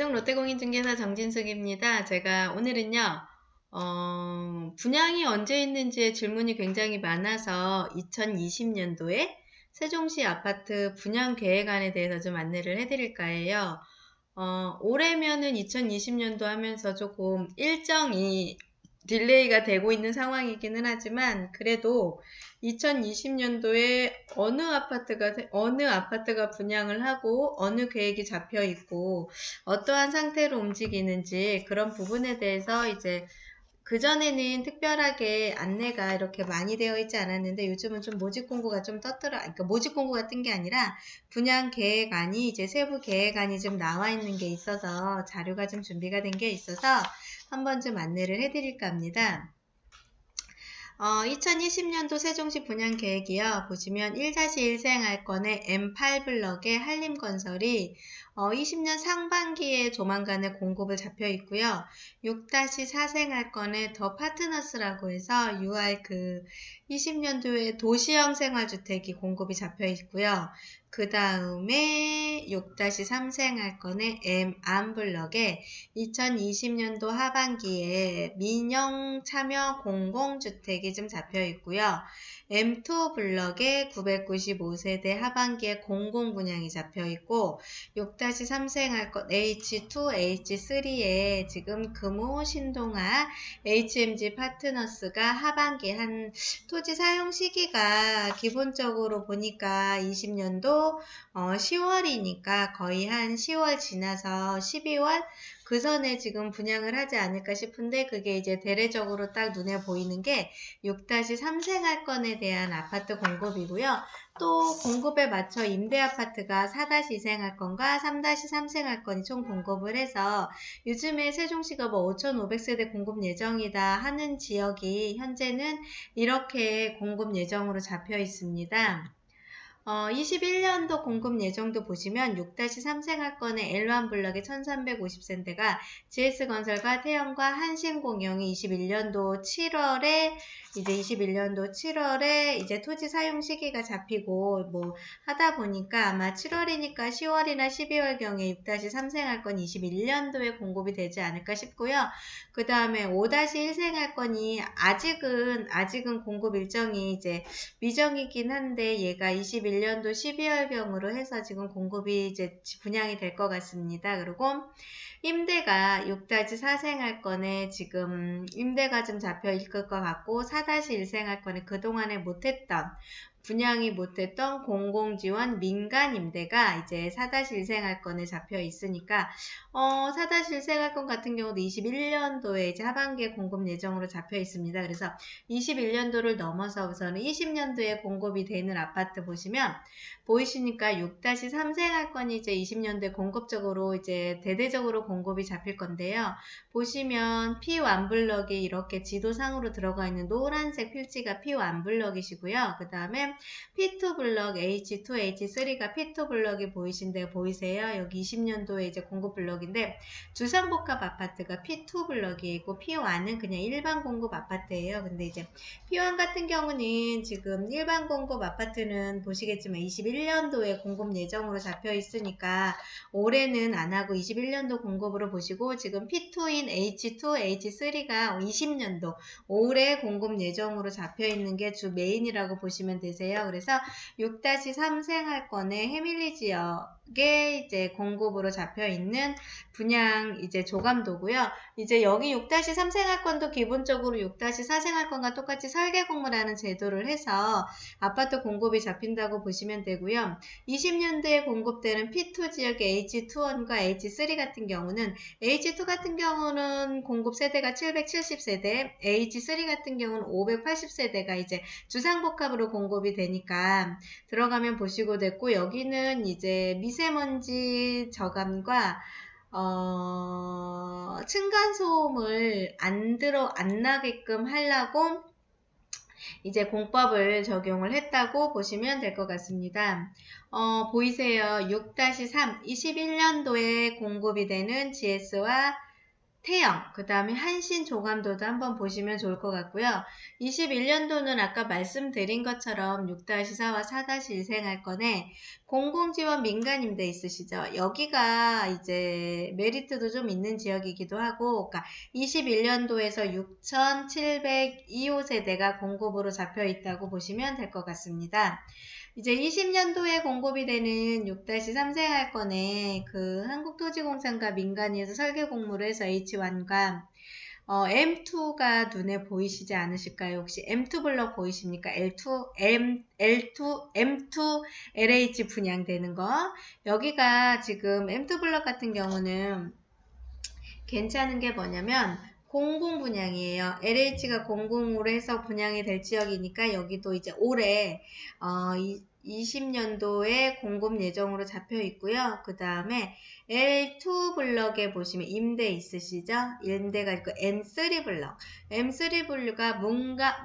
세종 롯데공인중개사 정진숙입니다. 제가 오늘은요, 분양이 언제 있는지에 질문이 굉장히 많아서 2020년도에 세종시 아파트 분양 계획안에 대해서 좀 안내를 해드릴까 해요. 올해면은 2020년도 하면서 조금 일정이 딜레이가 되고 있는 상황이기는 하지만 그래도 2020년도에 어느 아파트가 분양을 하고 어느 계획이 잡혀 있고 어떠한 상태로 움직이는지 그런 부분에 대해서 이제 그전에는 특별하게 안내가 이렇게 많이 되어 있지 않았는데 요즘은 좀 모집 공고가 좀 그러니까 모집 공고가 뜬 게 아니라 분양 계획안이 이제 세부 계획안이 좀 나와 있는 게 있어서 자료가 좀 준비가 된 게 있어서 한번 좀 안내를 해드릴까 합니다. 2020년도 세종시 분양 계획이요. 보시면 1-1 생활권의 M8블럭의 한림건설이 20년 상반기에 조만간에 공급을 잡혀 있고요. 6-4 생활권의 더 파트너스라고 해서 6월 20년도에 도시형 생활주택이 공급이 잡혀 있고요. 그 다음에 6-3 생활권의 M암블럭에 2020년도 하반기에 민영 참여 공공주택이 좀 잡혀 있고요. M2 블럭에 995세대 하반기에 공공분양이 잡혀 있고 6-3 생활권 H2, H3에 지금 금호, 신동아, HMG 파트너스가 하반기 한 토지 사용 시기가 기본적으로 보니까 20년도 10월이니까 거의 한 10월 지나서 12월 그 전에 지금 분양을 하지 않을까 싶은데 그게 이제 대례적으로 딱 눈에 보이는 게 6-3 생활권에 대한 아파트 공급이고요. 또 공급에 맞춰 임대아파트가 4-2 생활권과 3-3 생활권이 총 공급을 해서 요즘에 세종시가 5,500세대 공급 예정이다 하는 지역이 현재는 이렇게 공급 예정으로 잡혀 있습니다. 21년도 공급 예정도 보시면 6-3 생활권의 L1 블럭의 1350세대가 GS건설과 태영과 한신공영이 21년도 7월에 이제 토지 사용 시기가 잡히고 하다 보니까 아마 7월이니까 10월이나 12월경에 6-3 생활권 21년도에 공급이 되지 않을까 싶고요. 그 다음에 5-1 생활권이 아직은 공급 일정이 이제 미정이긴 한데 얘가 21년도 12월경으로 해서 지금 공급이 이제 분양이 될 것 같습니다. 그리고 임대가 6-4 생활권에 지금 임대가 좀 잡혀 있을 것 같고 4-1 생활권에 그동안에 분양이 못했던 공공지원 민간 임대가 이제 4-1 생활권에 잡혀 있으니까 4-1 생활권 같은 경우도 21년도에 이제 하반기에 공급 예정으로 잡혀 있습니다. 그래서 21년도를 넘어서 우선은 20년도에 공급이 되는 아파트 보이시니까 6-3 생활권이 이제 20년도에 공급적으로 이제 대대적으로 공급이 잡힐 건데요. 보시면 P1 블럭이 이렇게 지도상으로 들어가 있는 노란색 필지가 P1 블럭이시고요. 그 다음에 P2 블럭 H2, H3가 P2 블럭이 보이세요? 여기 20년도에 이제 공급 블럭인데 주상복합 아파트가 P2 블럭이고 P1은 그냥 일반 공급 아파트예요. 근데 이제 P1 같은 경우는 지금 일반 공급 아파트는 보시겠지만 21년도에 공급 예정으로 잡혀 있으니까 올해는 안 하고 21년도 공급으로 보시고 지금 P2인 H2, H3가 20년도 올해 공급 예정으로 잡혀 있는 게 주 메인이라고 보시면 되세요. 그래서 6-3 생활권의 해밀리 지역에 이제 공급으로 잡혀 있는 분양 이제 조감도고요. 이제 여기 6-3 생활권도 기본적으로 6-4 생활권과 똑같이 설계 공모라는 제도를 해서 아파트 공급이 잡힌다고 보시면 되고요. 20년도에 공급되는 P2 지역의 H21과 H3 같은 경우는 H2 같은 경우는 공급 세대가 770세대, H3 같은 경우는 580세대가 이제 주상복합으로 공급이 되니까 들어가면 보시고 됐고 여기는 이제 미세먼지 저감과 층간소음을 안 나게끔 하려고 이제 공법을 적용을 했다고 보시면 될 것 같습니다. 보이세요? 6-3, 21년도에 공급이 되는 GS와 태영, 그 다음에 한신 조감도도 한번 보시면 좋을 것 같고요. 21년도는 아까 말씀드린 것처럼 6-4와 4-1 생활권에 공공지원 민간임대 있으시죠? 여기가 이제 메리트도 좀 있는 지역이기도 하고, 그러니까 21년도에서 6,702호 세대가 공급으로 잡혀 있다고 보시면 될 것 같습니다. 이제 20년도에 공급이 되는 6-3 생활권에 그 한국토지공사가 민간위에서 설계 공모를 해서 H1과 M2가 눈에 보이시지 않으실까요? 혹시 M2 블럭 보이십니까? M2 LH 분양되는 거. 여기가 지금 M2 블럭 같은 경우는 괜찮은 게 뭐냐면 공공 분양이에요. LH가 공공으로 해서 분양이 될 지역이니까 여기도 이제 올해 20년도에 공급 예정으로 잡혀 있고요. 그 다음에 L2 블럭에 보시면 임대 있으시죠? 임대가 있고 M3 블럭. M3 블럭가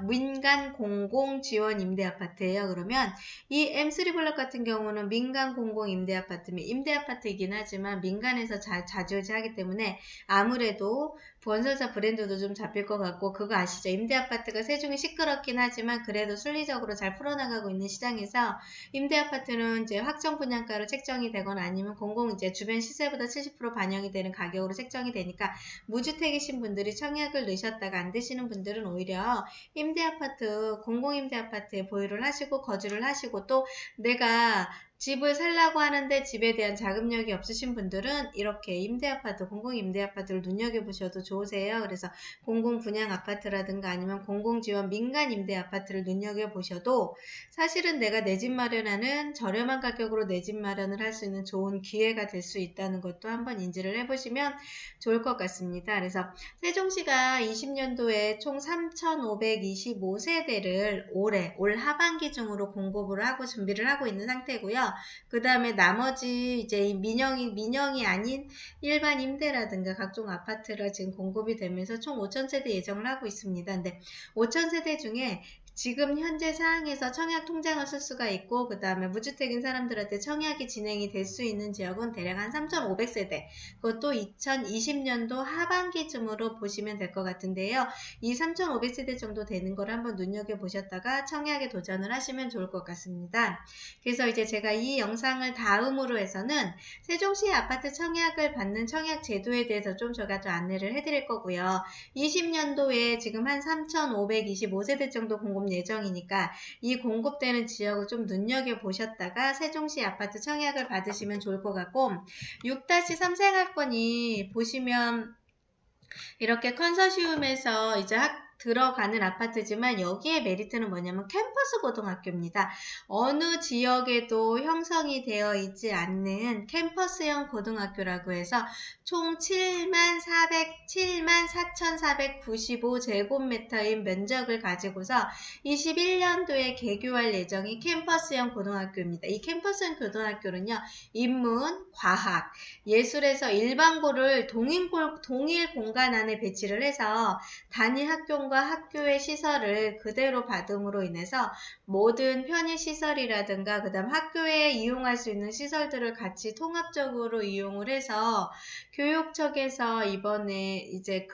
민간 공공 지원 임대 아파트예요. 그러면 이 M3 블럭 같은 경우는 민간 공공 임대 아파트면 임대 아파트이긴 하지만 민간에서 자주하기 때문에 아무래도 건설사 브랜드도 좀 잡힐 것 같고, 그거 아시죠? 임대 아파트가 세종이 시끄럽긴 하지만 그래도 순리적으로 잘 풀어나가고 있는 시장에서 임대 아파트는 이제 확정 분양가로 책정이 되거나 아니면 공공 이제 주변 시세보다 70% 반영이 되는 가격으로 책정이 되니까 무주택이신 분들이 청약을 넣으셨다가 안 되시는 분들은 오히려 임대 아파트, 공공 임대 아파트에 보유를 하시고 거주를 하시고, 또 내가 집을 살라고 하는데 집에 대한 자금력이 없으신 분들은 이렇게 임대아파트, 공공임대아파트를 눈여겨보셔도 좋으세요. 그래서 공공분양아파트라든가 아니면 공공지원 민간임대아파트를 눈여겨보셔도 사실은 내가 내 집 마련하는 저렴한 가격으로 내 집 마련을 할 수 있는 좋은 기회가 될 수 있다는 것도 한번 인지를 해보시면 좋을 것 같습니다. 그래서 세종시가 20년도에 총 3,525세대를 올 하반기 중으로 공급을 하고 준비를 하고 있는 상태고요. 그 다음에 나머지 이제 민영이 아닌 일반 임대라든가 각종 아파트가 지금 공급이 되면서 총 5,000세대 예정을 하고 있습니다. 근데 5,000세대 중에 지금 현재 상황에서 청약 통장을 쓸 수가 있고, 그 다음에 무주택인 사람들한테 청약이 진행이 될 수 있는 지역은 대략 한 3,500세대. 그것도 2020년도 하반기쯤으로 보시면 될 것 같은데요. 이 3,500세대 정도 되는 걸 한번 눈여겨보셨다가 청약에 도전을 하시면 좋을 것 같습니다. 그래서 이제 제가 이 영상을 다음으로 해서는 세종시 아파트 청약을 받는 청약 제도에 대해서 좀 제가 좀 안내를 해드릴 거고요. 20년도에 지금 한 3,525세대 정도 공급 예정이니까 이 공급되는 지역을 좀 눈여겨보셨다가 세종시 아파트 청약을 받으시면 좋을 것 같고, 6-3 생활권이 보시면 이렇게 컨소시움에서 이제 들어가는 아파트지만 여기에 메리트는 뭐냐면 캠퍼스 고등학교입니다. 어느 지역에도 형성이 되어 있지 않는 캠퍼스형 고등학교라고 해서 총 74,495제곱미터인 면적을 가지고서 21년도에 개교할 예정인 캠퍼스형 고등학교입니다. 이 캠퍼스형 고등학교는요, 인문, 과학, 예술에서 일반고를 동일 공간 안에 배치를 해서 단위 학교와 학교의 시설을 그대로 받음으로 인해서 모든 편의시설이라든가 그 다음 학교에 이용할 수 있는 시설들을 같이 통합적으로 이용을 해서 교육청에서 이번에 이제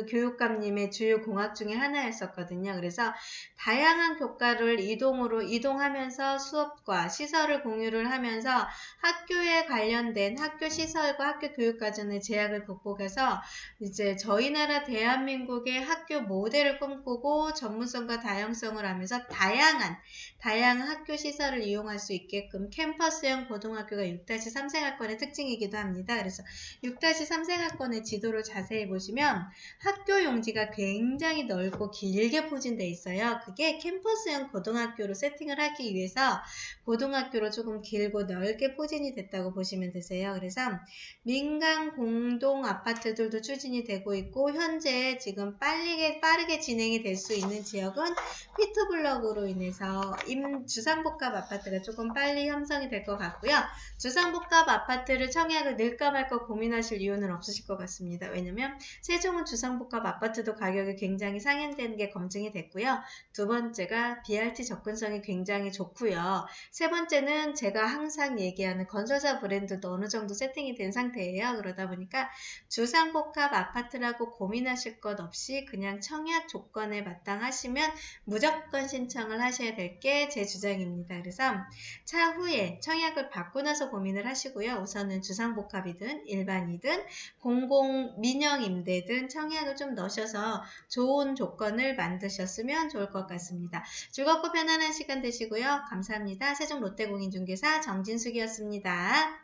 교육감님의 주요 공약 중에 하나였었거든요. 그래서 다양한 교과를 이동하면서 수업과 시설을 공유를 하면서 학교에 관련된 학교 시설과 학교 교육과정의 제약을 극복해서 이제 저희 나라 대한민국의 학교 모델을 꿈꾸고 전문성과 다양성을 하면서 다양한 학교 시설을 이용할 수 있게끔 캠퍼스형 고등학교가 6-3 생활권의 특징이기도 합니다. 그래서 6-3 생활권의 지도를 자세히 보시면 학교 용지가 굉장히 넓고 길게 포진되어 있어요. 그게 캠퍼스형 고등학교로 세팅을 하기 위해서 고등학교로 조금 길고 넓게 포진이 됐다고 보시면 되세요. 그래서 민간 공동 아파트들도 추진이 되고 있고, 현재 지금 빠르게 진행이 될 수 있는 지역은 피트블럭으로 인해서 주상복합 아파트가 조금 빨리 형성이 될 것 같고요. 주상복합 아파트를 청약을 넣을까 말까 고민하실 이유는 없으실 것 같습니다. 왜냐면 세종은 주상복합 아파트도 가격이 굉장히 상향되는 게 검증이 됐고요. 두 번째가 BRT 접근성이 굉장히 좋고요. 세 번째는 제가 항상 얘기하는 건설사 브랜드도 어느 정도 세팅이 된 상태예요. 그러다 보니까 주상복합 아파트라고 고민하실 것 없이 그냥 청약 조건에 마땅하시면 무조건 신청을 하셔야 될 게 제 주장입니다. 그래서 차후에 청약을 받고 나서 고민을 하시고요. 우선은 주상복합이든 일반이든 공공 민영 임대든 청약을 좀 넣으셔서 좋은 조건을 만드셨으면 좋을 것 같습니다. 즐겁고 편안한 시간 되시고요. 감사합니다. 세종 롯데공인중개사 정진숙이었습니다.